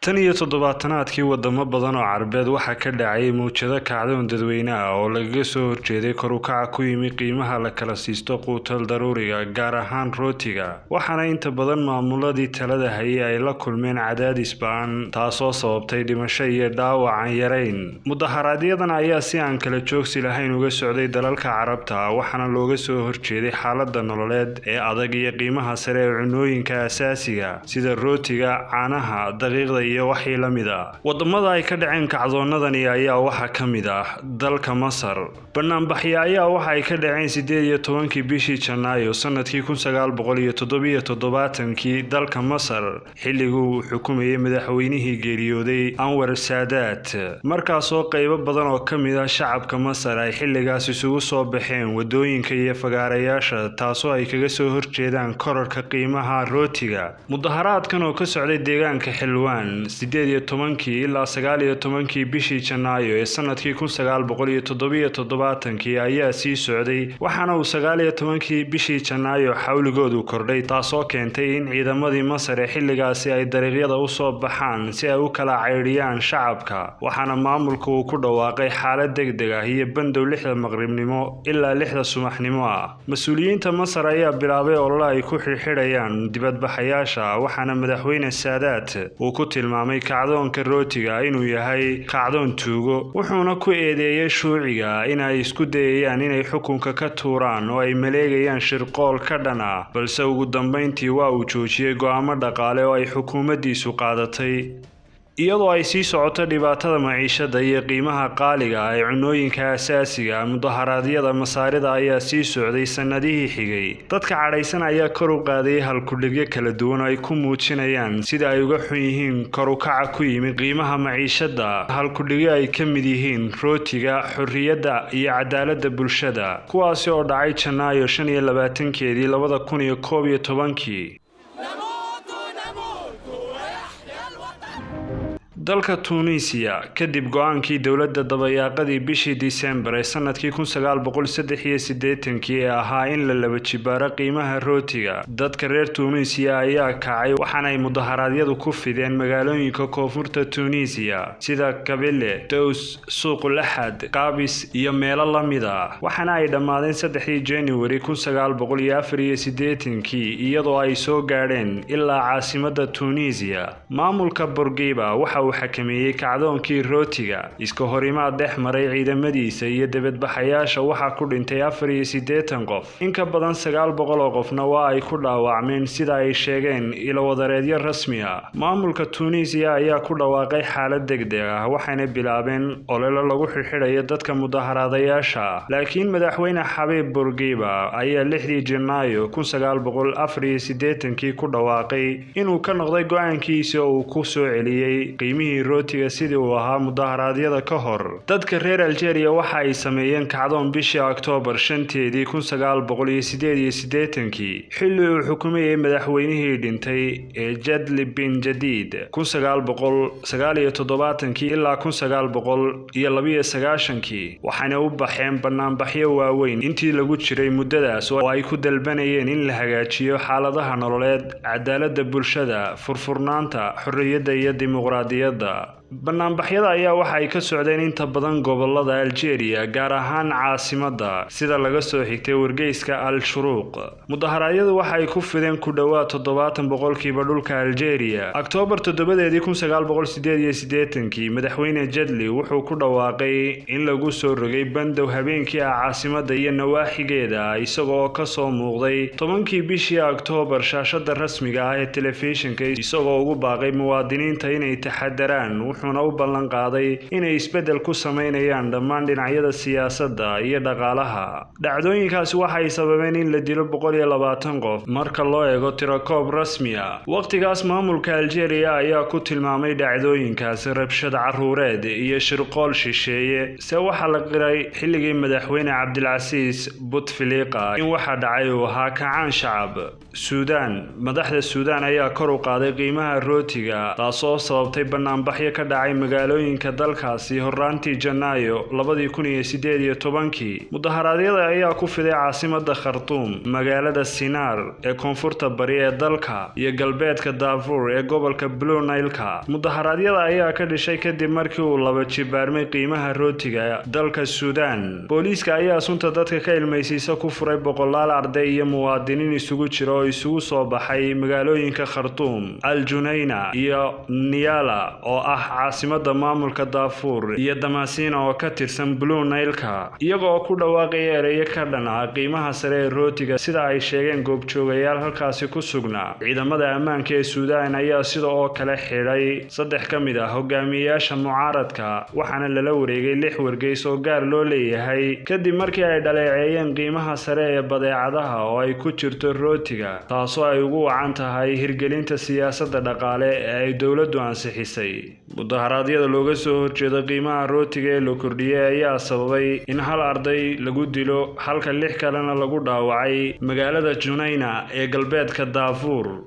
tan iyo toddobaatanaadkii wadamo badan oo Carabeed waxa ka dhacay muujado kacdoon dadweyne ah oo lagaga soo horjeeday kor u kaca ku yimi qiimaha la kala siisto quutal daruuriga gaar ahaan rootiga waxaana inta badan maamuladii talada hayay ay la kulmeen cadaadis ba'an taasoo sababtay dhimasho iyo dhaawac aan yarayn mudaharaadyaddan ayaa si aan kala joogsi lahayn uga socday dalalka Carabta waxaana looga soo horjeeday xaaladda nololeed ee adag iyo qiimaha sare ee cunooyinka asaasiga sida rootiga caanaha daqiiqda iyo wixii la mid ah wadamada ay ka dhaceen kacdoonadani ayaa waxa ka mid ah dalka Masar banaanbaxyo ayaa waxa ay ka dhaceen 18 bishii Janaayo sanadkii 1977 dalka Masar xilligii uu xukumayay madaxweynihii geeriyooday Anwar Sadat markaasoo qaybo badan oo ka mid ah shacabka Masar ay xilligaas isugu soo baxeen wadooyinka iyo fagaarayaasha taasoo ay kaga soo horjeedaan kororka qiimaha rootiga mudaharaadkan oo ka socday deegaanka Xilwaan 18 ilaa 19 bishii Janaayo ee sanadkii 1977 ayaa sii socday waxaana uu 19 bishii Janaayo xawligoodu kordhay taasoo keentay in ciidamadii Masar ee xilligaasi ay dariiqyada u soo baxaan si ay u kala cayriyaan shacabka waxaana maamulku uu ku dhawaaqay xaalad degdeg ah iyo bandow 6 maqribnimo ilaa 6 subaxnimo ah mas'uuliyiinta Masar ayaa bilaabay olole ay ku xirxirayaan dibadbaxayaasha waxaana madaxweyne Sadat uu ku tilmaamay kacdoonka rootiga inuu yahay kacdoon tuugo wuxuuna ku eedeeyay shuuciga inay isku dayayaan inay xukunka ka tuuraan oo ay maleegayaan shirqool ka dhana balse ugu dambeyntii waa uu joojiyay go'aamo dhaqaale oo ay xukuumaddiisu qaadatay iyadoo ay sii socoto dhibaatada maciishada iyo qiimaha qaaliga ah ee cunooyinka asaasiga mudaharaadyada masaarida ayaa sii socday sanadihii xigay dadka cadhaysan ayaa kor u qaaday halkudhigyo kala duwan oo ay ku muujinayaan sida ay uga xun yihiin kor u kaca ku yimi qiimaha maciishada halkudhigyo ay ka mid yihiin rootiga xorriyadda iyo cadaaladda bulshada kuwaasi oo dhacay Janaayo 25 2011 dalka Tunisia kadib go'aankii dawladda dabayaaqadii bishii December ee sanadkii 1983 ee ahaa in la laba jibaaro qiimaha rootiga dadka reer Tunisia ayaa kacay waxaana ay mudaharaadyadu ku fideen magaalooyinka koonfurta Tunisia sida Kabele, Tous, Suuq al-Ahad, Qabis iyo meelo la mid ah waxaana ay dhamaadeen 3 January 1984 iyadoo ay soo gaadheen ilaa caasimadda Tunisia maamulka Bourguiba waxa xakameeyay kacdoonkii rootiga iska horimaad dhex maray ciidamadiisa iyo dibadbaxayaasha waxa ku dhintay 84 qof in ka badan 900 oo qofna waa ay ku dhaawacmeen sida ay sheegeen ilo wadareedyo rasmi ah maamulka Tunisia ayaa ku dhawaaqay xaalad degdeg ah waxayna bilaabeen olole lagu xirxirayo dadka mudaharaadayaasha laakiin madaxweyne Habib Bourguiba ayaa 6 Janaayo 1984 ku dhawaaqay inuu ka noqday go'aankiisa oo uu ku soo celiyay rootiga sidii uu ahaa mudaharaadyada ka hor dadka reer Algeria waxa ay sameeyeen kacdoon bishii October 5 1988 xilli uu xukumayay madaxweynihii dhintay ee Jadli bin Jadid 1979 ilaa 1992 waxaana u baxeen banaanbaxyo waaweyn intii lagu jiray muddadaas oo ay ku dalbanayeen in la hagaajiyo xaaladaha nololeed cadaaladda bulshada furfurnaanta xorriyadda iyo dimuqraadiyadda banaanbaxyada ayaa waxa ay ka socdeen inta badan gobolada Algeria gaar ahaan caasimadda sida laga soo xigtay wargeyska Al-Shuruq mudaharaadyadu waxa ay ku fideen ku dhawaad 70% dhulka Algeria October 7 1988 madaxweyne Jadli wuxuu ku dhawaaqay in lagu soo rogay bandow habeenkii caasimadda iyo nawaaxigeeda isagoo ka soo muuqday 10 bishii October shaashada rasmiga ah ee telefishinka isagoo ugu baaqay muwaadiniinta inay taxadaraan wuxuuna u ballan qaaday inay isbedel ku sameynayaan dhammaan dhinacyada siyaasadda iyo dhaqaalaha dhacdooyinkaasi waxay sababeen in la dilo 120 qof marka loo eego tirakoob rasmi ah waqtigaas maamulka Algeria ayaa ku tilmaamay dhacdooyinkaas rabshad caruureed iyo shirqool shisheeye se waxa la qiray xilligii madaxweyne Cabdilcasiis Bouteflika in waxa dhacay uu ahaa kacaan shacab Suudaan madaxda Suudaan ayaa kor u qaaday qiimaha rootiga taasoo sababtay banaanbaxyo ka dhacay magaalooyinka dalkaasi horraantii Janaayo 2018. Mudaharaadyada ayaa ku fiday caasimadda Khartoum, magaalada Sinaar ee koonfurta bari ee dalka iyo galbeedka Darfur ee gobolka Blue Nile-ka. Mudaharaadyada ayaa ka dhashay kadib markii uu laba jibaarmay qiimaha rootiga dalka Suudaan. Booliiska ayaa sunta dadka ka ilmaysiisa ku furay boqolaal arday iyo muwaadiniin isugu jira oo isugu soo baxay magaalooyinka Khartoum, Al-Junaynah iyo Niyala oo ah caasimadda maamulka Darfur iyo Damascene oo ka tirsan Blue Nile-ka, iyagoo ku dhawaaqaya ereyo ka dhan ah qiimaha sare ee rootiga sida ay sheegeen goobjoogayaal halkaasi ku sugnaa. Ciidamada ammaanka ee Suudaan ayaa sidoo kale xidhay 3 ka mid ah hogaamiyayaasha mucaaradka, waxaana lala wareegay 6 wargeys oo gaar loo leeyahay kadib markii ay dhaleeceeyeen qiimaha sare ee badeecadaha oo ay ku jirto rootiga, taasoo ay ugu wacan tahay hirgelinta siyaasadda dhaqaale ee ay dowladdu ansixisay. Mudaharaadyada looga soo horjeeda qiimaha rootiga ee la kordhiyay ayaa sababay in 1 arday lagu dilo halka 6 kalena lagu dhaawacay magaalada Junaynah ee galbeedka Darfur.